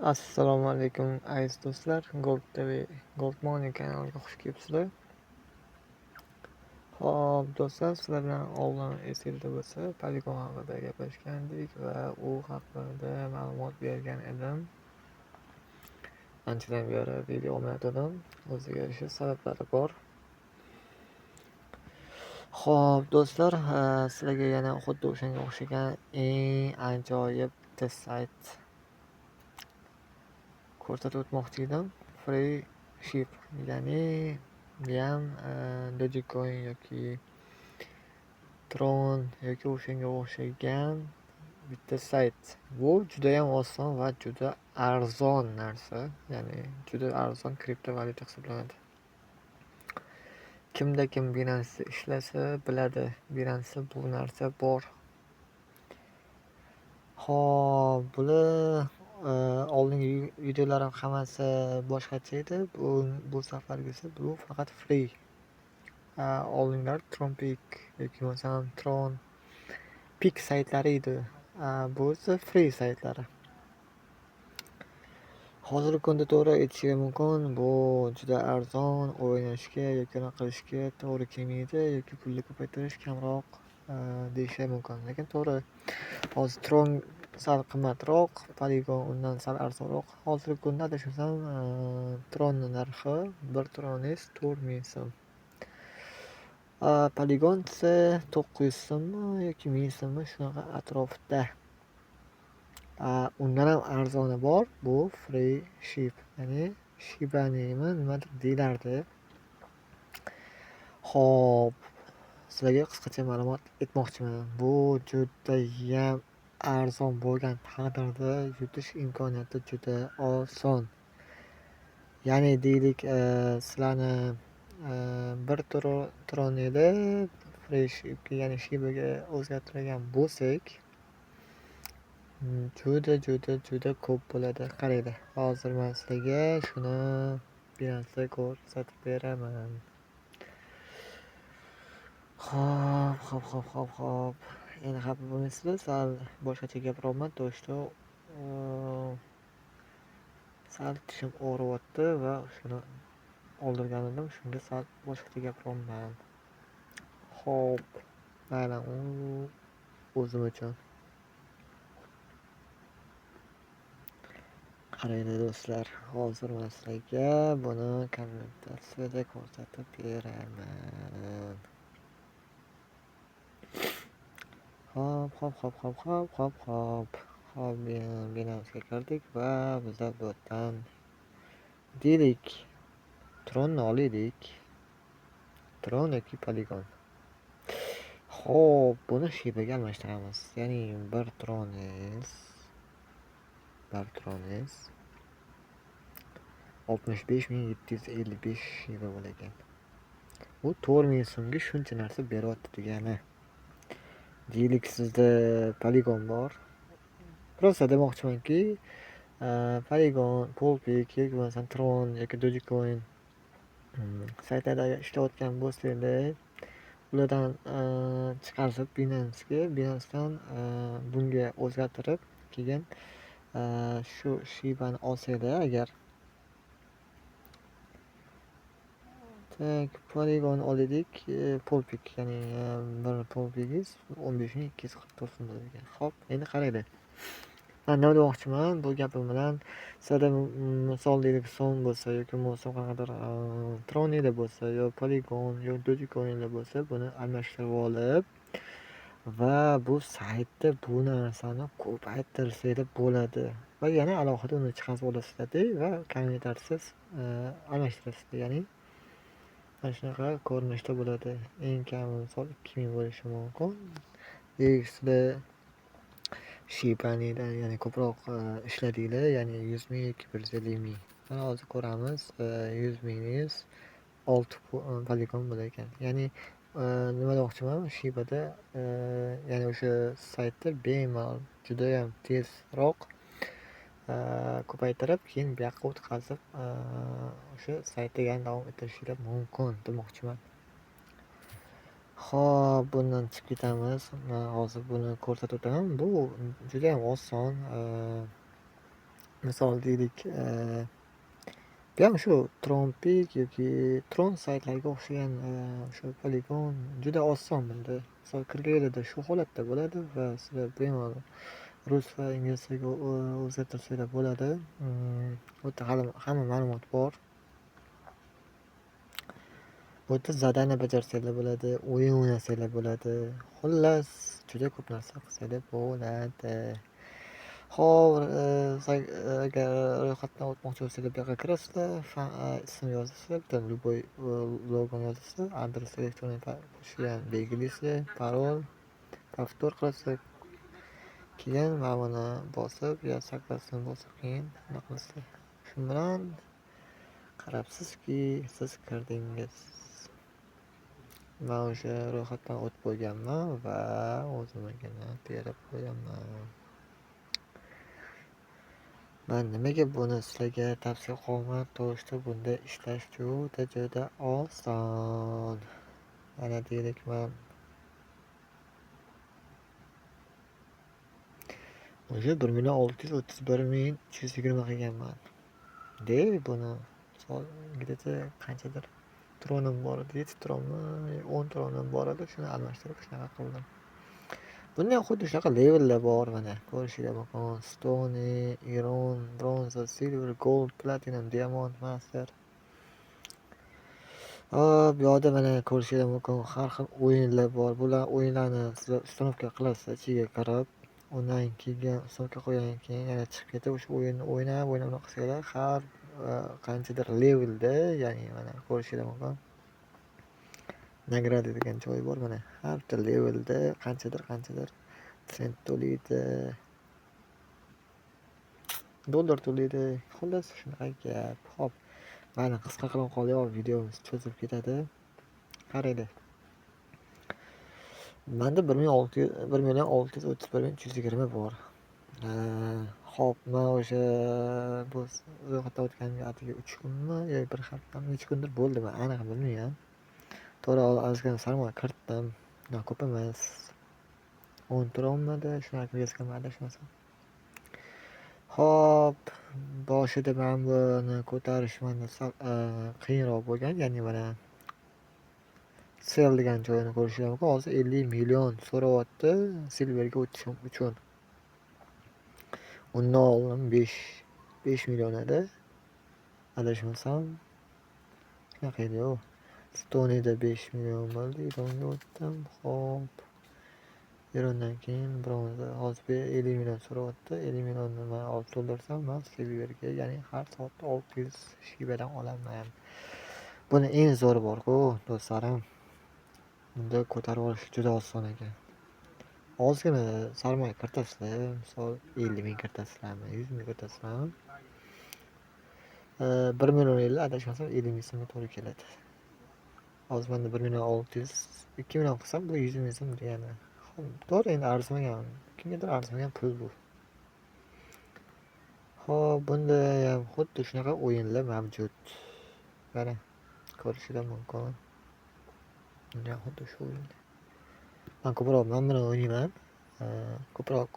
Assalomu alaykum aziz do'stlar. Gold TV, Gold Morning kanaliga xush kelibsizlar. Xo'p, do'stlar, sizlar bilan oldin esingizda bo'lsa, Polygon haqida gaplashgandik va u haqida ma'lumot bergan edim. Anchadan beri video olmayotgandim. O'ziga yarasha sabablari bor. Xo'p, do'stlar, sizlarga yana xuddi o'shanga o'xshagan eng ajoyib test sayt ko'rsatib o'tmoqchi edim. Free ship, ya'ni buyam Dogecoin yoki Tron yoki o'shanga o'xshagan bitta sayt. Bu judayam oson va juda arzon narsa, ya'ni juda arzon kriptovalyuta hisoblanadi. Kimda kim Binance ishlasa biladi, Binance bu narsa bor. Xo'p, bular oldingi videolarim hammasi boshqacha edi. Bu safargisi bu faqat free. Oldinlar Tronpik yoki bo'lmasam Tron Pik saytlari edi. Bu esa free saytlari. Hozirgi kunda to'g'ri aytishim mumkin, bu juda arzon, o'ynashga yoki qilishga to'g'ri kelmaydi yoki pulni ko'paytirish kamroq deyishim mumkin. Lekin to'g'ri, hozir Tron sal qimmatroq, Polygon undan sal arzonroq. Hozirgi kunda adashmasam, Tronning narxi 1 Tronis 4000 so'm. Polygon esa 900 so'mmi yoki 1000 so'mmi shunaqa atrofida. Undan ham arzoni bor, bu free ship, ya'ni shibanimi nimadir deyilardi. Xo'p, sizlarga qisqacha ma'lumot aytmoqchiman. Bu judayam arzon bo'lgan taqdirda yutish imkoniyati juda oson. Ya'ni deylik, sizlarni bir tronni free ship, ya'ni shibaga o'zgartirgan bo'lsak, juda ko'p bo'ladi. Qaranglar, hozir men sizlarga shuni Binance'da ko'rsatib beraman. Xo'p. Endi xafa bo'lmaysizlar, sal boshqacha gapiryapman, то что sal tishim og'riyapti va shuni oldirgan edim, shunga sal boshqacha gapiryapman. Xo'p, mayli, o'zim uchun. Qaranglar do'stlar, hozir men sizlarga buni konvertatsiyada ko'rsatib beraman. Hop. Binance'ga kirdik va bizlar bu yerdan deylik Tronni olaylik. Tron yoki Polygon. Xo'p, buni shibaga almashtiramiz. Ya'ni 1 Tronis 65755 shiba bo'lagan. Bu 4000 so'mga shuncha narsa beryapti degani. Deylik sizda Polygon bor. Просто demoqchimanki, Polygon, Polpik yoki bo'lmasam Tron yoki Dogecoin saytlarda ishlayotgan bo'lsanglar, ulardan chiqarib Binance'dan bunga o'zgartirib, keyin shu shibani olsanglar agar, Polygon olaylik, Polpik, ya'ni bir Polpigingiz 15244 so'm bo'lgan. Xo'p, endi qaranglar. Men nima demoqchiman bu gapim bilan? Sizlarda misol deylik so'm bo'lsa yoki bo'lmasam qanaqadir Tronida bo'lsa yo Polygon yo Dogecoin'da bo'lsa, buni almashtirib olib va bu saytda bu narsani ko'paytirsanglar bo'ladi. Va yana alohida uni chiqarib olasizlar va konvertatsiya almashtirasizlar. Ya'ni mana shunaqa ko'rinishda bo'ladi. Eng kami misol 2000 bo'lishi mumkin. Sizlar shibanidan ya'ni ko'proq ishladinglar, ya'ni 100 ming yoki 150 ming. Mana hozir ko'ramiz, 100 mingingiz 6 Polygon bo'lar ekan. Ya'ni nima demoqchiman, shibada ya'ni o'sha saytda bemalol judayam tezroq ko'paytirib, keyin bu yoqqa o'tkazib o'sha saytda yana davom ettirishingiz mumkin demoqchiman. Xo'p, bundan chiqib ketamiz. Men hozir buni ko'rsatib o'taman. Bu juda ham oson. misol deylik, bu ham shu Trumpik yoki Tron saytlariga o'xshagan o'sha poligon juda oson bunda. Misol kirganingizda shu holatda bo'ladi va sizlar bemalol rus va ingliz tiliga o'zgartirsanglar bo'ladi. Bu yerda hali hamma ma'lumot bor. Bu yerda zadaniya bajarsanglar bo'ladi, o'yin o'ynasanglar bo'ladi. Xullas, juda ko'p narsa qilsanglar bo'ladi. Hop, agar ro'yxatdan o'tmoqchi bo'lsanglar, bu yoqqa kirasizlar, ism yozasizlar, bitta любой logoni yozasizlar, adres elektron pochtadan belgilaysizlar, parol, повтор qilasizlar. Keyin mana buni bosib, yo saqlasini bosib keyin nima qilasizlar. Shu bilan qarabsizki, siz kirdingiz. Men o'sha ro'yxatdan o'tib qo'yganman va o'zimgina berib qo'yaman. Men nimaga buni sizlarga tavsiya qilaman? To'g'risi bunda ishlash juda oson. Mana deylik, men o'sha 1,631,320 qilganman. Buni где-то qanchadir tronim bor edi, 7 tronmi, 10 tronim bor edi, shuni almashtirib shunaqa qildim. Bunda ham xuddi shunaqa levellar bor, mana ko'rishingiz mumkin. Stone, Iron, Bronze, Silver, Gold, Platinum, Diamond, Master. Bu yoqda mana ko'rishingiz mumkin, har xil o'yinlar bor. Bular o'yinlarni sizlar uстановка qilasiz ichiga kirib, undan keyin uстановка qo'ygandan keyin yana chiqib ketib o'sha o'yinni o'ynab qilsanglar, har qanchadir levelda, ya'ni mana ko'rishingiz mumkin. Nagrada degan joyi bor mana. Har bitta levelda qanchadir sent to'laydi. Dollar to'laydi. Xullas shunaqa gap. Xo'p, mana qisqa qilib qolib, videomiz cho'zib ketadi. Qaranglar. Menda 1,631,320 bor. Xo'p, men o'sha bu ro'yxatdan o'tganiga atigi 3 kunmi yo 1 haftami, necha kundir bo'ldi, men aniq bilmayman. To'g'ri, ozgina sarmoya kiritdim. Ko'p emas. 10 tronmidi, shunaqa kirgizganman, adashmasam. Xo'p, boshida men buni ko'tarish menda qiyinroq bo'lgan, ya'ni mana sell degan joyini ko'rishingiz mumkin. Hozir 50 million so'rayapti silverga o'tishim uchun. Undan oldin 5 million edi. Adashmasam shunaqa edi-ku. Stone'da 5 million bo'ldi, Ironga o'tdim. Xo'p. Irondan keyin bronza. Hozir 50 million so'rayapti. 50 millionni men olib to'ldirsam, men silverga, ya'ni har soatda 600 shibadan olaman. Buni eng zo'ri bor-ku, do'stlarim. Bunda ko'tarib olish juda oson ekan. Ozgina sarmoya kiritasizlar, misol 50 ming kiritasizlarmi, 100 ming kiritasizlarmi? 1 million 50, adashmasam 50 ming so'mga to'g'ri keladi. Hozir menda 1 million 600, 2 million qilsam bu 100 ming so'm degani. To'g'ri, endi arzimagan, kimgadir arzimagan pul bu. Xo'p, bunda ham xuddi shunaqa o'yinlar mavjud. Mana ko'rishingiz mumkin. Bunda xuddi shu o'yin. Men ko'proq men bilan o'ynayman. Ko'proq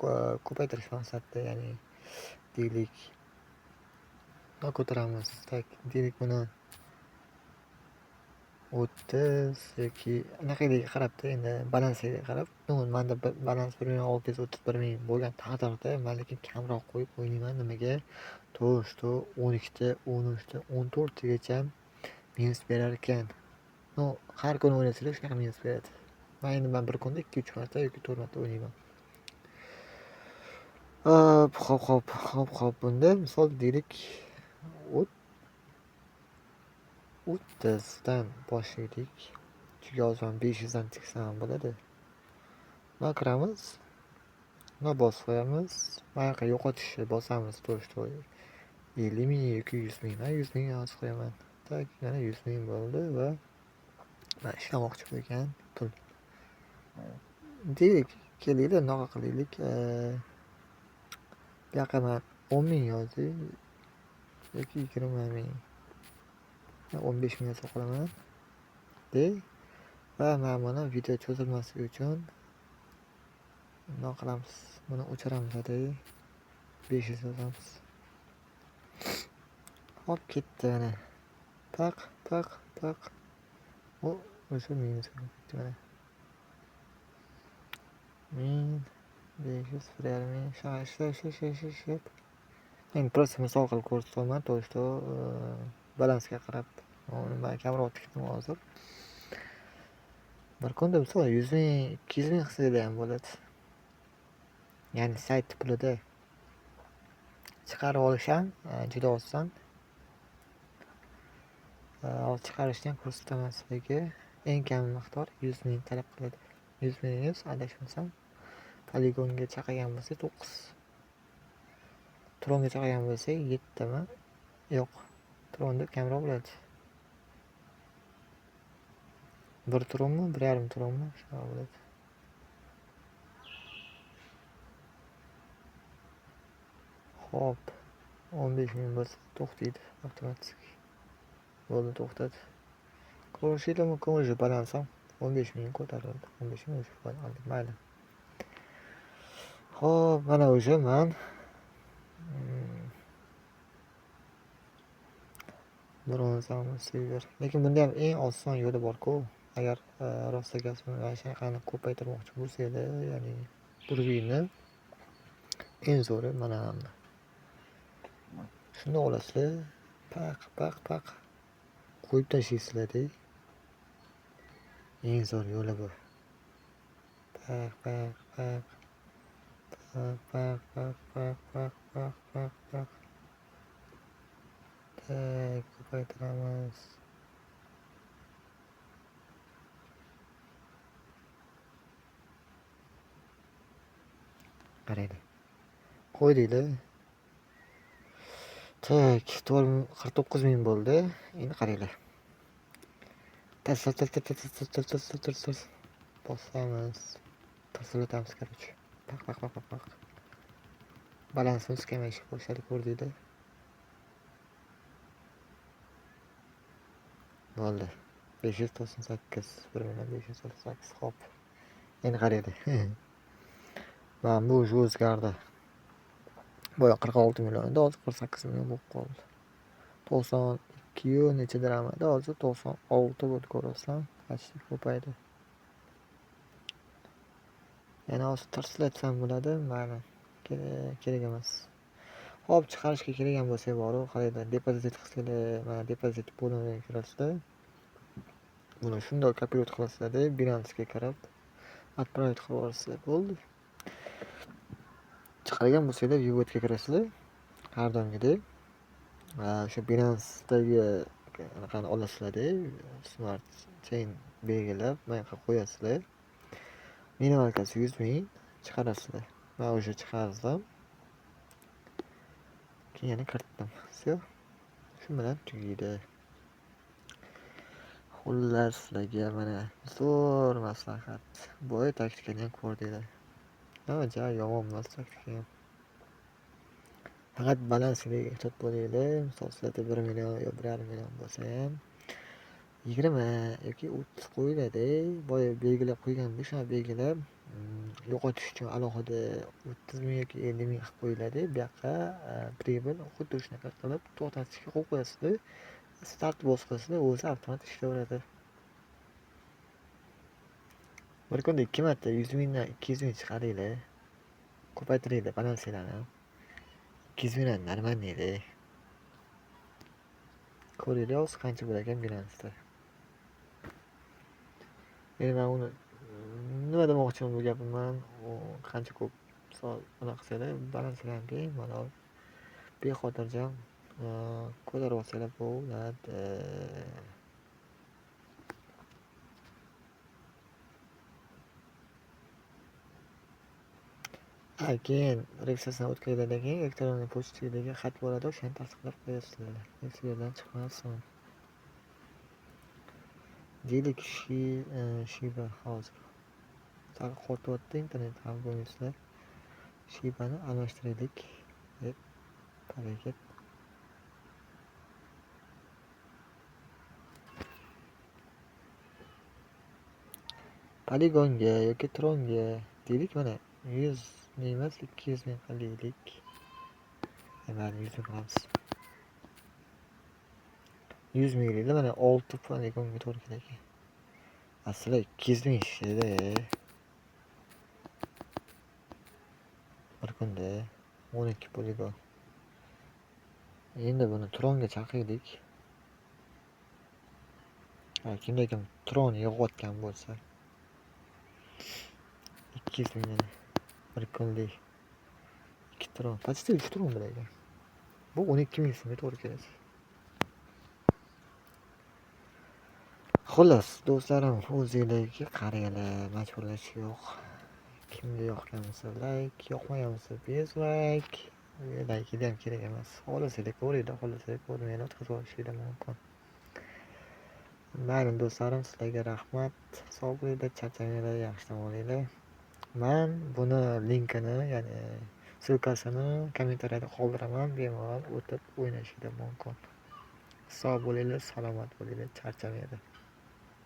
ko'paytirish maqsadida, ya'ni deylik ko'taramiz. Deylik buni 30 yoki anaqaga qarabda, endi balansiga qarab. Menda balans 1,631,000 bo'lgan taqdirda men lekin kamroq qo'yib o'ynayman. Nimaga? To'g'ri, 12 ta, 13 ta, 14 tagacha minus berar ekan. Har kuni o'ynasanglar shunaqa minus beradi. Men bir kunda 2-3 marta yoki 4 marta o'ynayman. Xo'p. Bunda misol deylik 30 dan boshlaylik. Chunki hozir men 500 dan tiksam bo'ladi. Mana kiramiz. Mana bosib qo'yamiz. Mana yoqqa yo'qotishni bosamiz, to'g'ri. 50 ming yoki 100 ming. Men 100 ming yozib qo'yaman. Tak, yana 100 ming bo'ldi va men ishlamoqchi bo'lgan pul. Deylik, kelinglar, unaqa qilaylik. Bu yoqqa men 10 ming yozdik yoki 20 ming. 15 ming yozib qo'yaman. Va men buni video cho'zilmasligi uchun nima qilamiz? Buni o'chiramiz, 500 yozamiz. Hop ketdi mana. Paq, paq, paq. O'sha minusga ketdi mana. Min 500 min. Shap. Men просто misol qilib ko'rsataman, то что balansga qarab. Men kamroq tikdim hozir. Bir kunda misol 100 ming, 200 ming qilsa ham bo'ladi. Ya'ni sayt pulida chiqarib olish ham juda oson. Chiqarishni ham ko'rsataman sizlarga. Eng kam miqdor 100 ming talab qiladi. 100 mingingiz adashmasam poligonga chaqirgan bo'lsa 9. Tronga chaqirgan bo'lsa 7 mi? Yo'q. Tronda kamroq bo'ladi. 1 tronmi, 1,5 tronmi? Shunaqa bo'ladi. Hop. 15 ming bo'lsa to'xtaydi avtomatik. Bo'ldi, to'xtadi. Ko'rishinglar mumkin o'sha balansam 15 ming ko'tarildi. 15 ming o'sha bo'ldi. Mayli. Hop, mana o'sha men bronzam silver. Lekin bunda ham eng oson yo'li bor-ku. Agar rosa gazni shunaqani ko'paytirmoqchi bo'lsanglar, ya'ni burvini eng zo'ri mana bunda. Shuni olasizlar, paq qo'yib tashlaysizlar-da. Eng zo'r yo'li bu. Paq. Ko'paytiramiz. Qaraydi. Qo'ydinglar. Tak, 49 ming bo'ldi. Endi qaranglar. Tas. Bosamiz. Taslatamiz, короче. Paq. Balansimiz kamayishga boshladi, ko'rdinglar. Bo'ldi. 598, 1,598. Hop. Endi qaraydi. Mana bu o'zgardi. Boya 46 million edi, hozir 48 million bo'lib qoldi. 92 necha dirham edi, hozir 96 bo'ldi, ko'rasan. Qancha ko'paydi. Yana hozir tarslatsam bo'ladi, mayli. Kerak emas. Hop, chiqarishga kerak bo'lsa boru, qaranglar, depozit qilsanglar, mana depozit bo'limiga kirasizlar. Buni shunday kopirovать qilasizlar-da, Binance'ga kirib, отправить qilib yuborsizlar, bo'ldi. Chiqargan bo'lsanglar, Viewbot'ga kirasizlar. Har doimgidek. O'sha Binance'dagi anaqani olasizlar-da, Smart Chain belgilab, mana yoqqa qo'yasizlar. Minimalkasi 100 ming chiqarasizlar. Men o'sha chiqardim. Keyin yana kiritdim. Всё. Shu bilan tugaydi. Xullas sizlarga mana zo'r maslahat. Boya taktikani ham ko'rdinglar. Ja, yomon emas taktika ham. Faqat balansiga ehtiyot bo'linglar. Misol sizlarda 1 million yoki 1,5 million bo'lsa ham 20 yoki 30 qo'yiladi. Boya belgilab qo'yganda shuna belgilab yo'qotish uchun alohida 30 ming yoki 50 ming qilib qo'yiladi. Bu yoqqa pribel xuddi shunaqa qilib to'xtatishga qo'yib qo'yasizlar. Start bosqasida o'zi avtomatik ishlayveradi. Bir kunda 2 marta 100 mingdan 200 ming chiqaringlar. Ko'paytiringlar balansinglarni. 200 mingdan normal edi. Ko'ringlar hozir qancha bo'lar ekan Binance'da. Endi men uni nima demoqchiman bu gapimdan, qancha ko'p anaqa qilsanglar, balansinglarni bemalol bexotirjam ko'tarib olsanglar bo'ladi. Keyin registratsiyadan o'tgandan keyin elektron pochtadagi xat bo'ladi, o'shani tasdiqlab qo'yasizlar. Hech yerdan chiqmasin. Deylik Shiba hozir. Sal qo'rqyapti internet ham bo'lmaysizlar. Shibani almashtiraylik deb harakat. Poligonga yoki Tronga deylik, mana 100 ming emas, 200 ming qilaylik. Mana 100 ming qilamiz. 100 minglikda mana 6 poligonga to'g'ri keladi. Asli 200 ming ishlaydi. Bir kunda 12 poligon. Endi buni Tronga chaqirdik. Kimda-kim Tron yig'ayotgan bo'lsa 200 mingdan bir kunlik 2 Tron, почти 3 Tron bo'lar. Bu 12 ming so'mga to'g'ri keladi. Xullas, do'stlarim, o'zingizga qaranglar, majburlash yo'q. Kimga yoqqan bo'lsa like, yoqmagan bo'lsa dislike. Like ham kerak emas. Xohlasanglar ko'ringlar, xohlasanglar ko'rmanglar, o'tkazib olishinglar mumkin. Mayli do'stlarim, sizlarga rahmat. Sog' bo'linglar, charchamanglar, yaxshi dam olinglar. Men buni linkini, ya'ni ssilkasini kommentariyada qoldiraman, bemalol o'tib o'ynashinglar mumkin. Sog' bo'linglar, salomat bo'linglar, charchamanglar.